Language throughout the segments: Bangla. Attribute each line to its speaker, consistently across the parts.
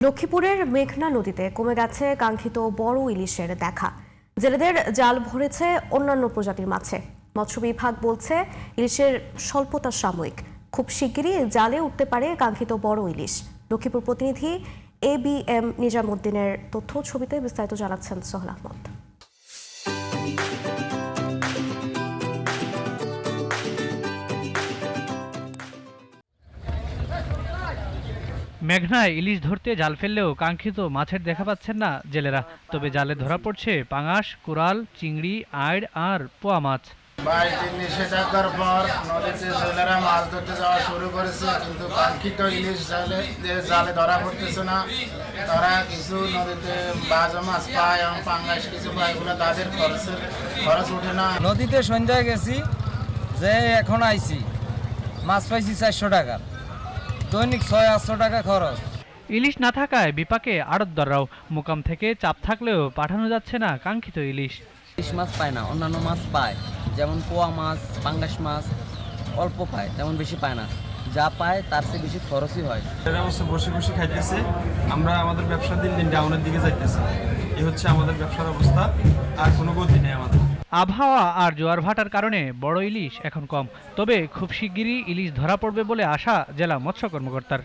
Speaker 1: লক্ষ্মীপুরের মেঘনা নদীতে কমে গেছে কাঙ্ক্ষিত বড় ইলিশের দেখা। জেলেদের জাল ভরেছে অন্যান্য প্রজাতির মাছে। মৎস্য বিভাগ বলছে ইলিশের স্বল্পতা সাময়িক, খুব শিগগিরই জালে উঠতে পারে কাঙ্ক্ষিত বড় ইলিশ। লক্ষ্মীপুর প্রতিনিধি ABM নিজামুদ্দিনের তথ্য ছবিতে বিস্তারিত জানাচ্ছেন সোহেল আহমদ।
Speaker 2: মেঘনায় ইলিশ ধরতে জাল ফেললেও কাঙ্ক্ষিত মাছের দেখা পাচ্ছেন না জেলেরা। তবে জালে ধরা পড়ছে পাঙাশ, কোরাল, চিংড়ি, আইড় আর পোয়া মাছ।
Speaker 3: 22 দিন নিষেধাজ্ঞার পর নদীতে জেলেরা মাছ ধরতে যাওয়া শুরু করেছে, কিন্তু কাঙ্ক্ষিত ইলিশ জালে ধরা পড়তেছে না। তারা কিছু নদীতে বাজা মাছ পায় এবং পাঙ্গাস কিছু পায়, এগুলো তাদের খরচ ওঠে না।
Speaker 4: নদীতে সন্ধ্যায় গেছি, যে এখন আইছি মাছ পাইছি 400 টাকা, দৈনিক 600-800 টাকা খরচ।
Speaker 2: ইলিশ না থাকায় বিপাকে আড়তদাররাও। মোকাম থেকে চাপ থাকলেও পাঠানো যাচ্ছে না কাঙ্ক্ষিত ইলিশ।
Speaker 5: ইলিশ মাছ পায় না, অন্যান্য মাছ পায়, যেমন পোয়া মাছ, পাঙ্গাস মাছ অল্প পায়, তেমন বেশি পায় না। যা পায় তার চেয়ে বেশি খরচই হয়।
Speaker 6: এরা অবশ্য বসে বসে খাইতেছে, আমরা আমাদের ব্যবসা দিন দিন ডাউনের দিকে যাইতেছি। এই হচ্ছে আমাদের ব্যবসার অবস্থা, আর কোনো গতি নেই আমাদের।
Speaker 2: আবহাওয়া আর জোয়ার ভাটার কারণে বড় ইলিশ এখন কম, তবে খুব শিগগিরই ইলিশ ধরা পড়বে বলে আশা জেলা মৎস্য কর্মকর্তার।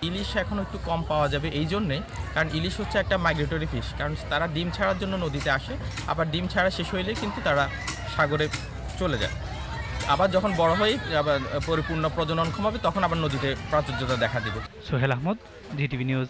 Speaker 7: ইলিশ এখন একটু কম পাওয়া যাবে এই জন্যে, কারণ ইলিশ হচ্ছে একটা মাইগ্রেটরি ফিশ, কারণ তারা ডিম ছাড়ার জন্য নদীতে আসে, আবার ডিম ছাড়া শেষ হইলে কিন্তু তারা সাগরে চলে যায়। আবার যখন বড় হয়ে আবার পরিপূর্ণ প্রজননক্ষম হবে তখন আবার নদীতে প্রাচুর্যতা দেখা দেবে।
Speaker 2: Sohel Ahmed, GTV news.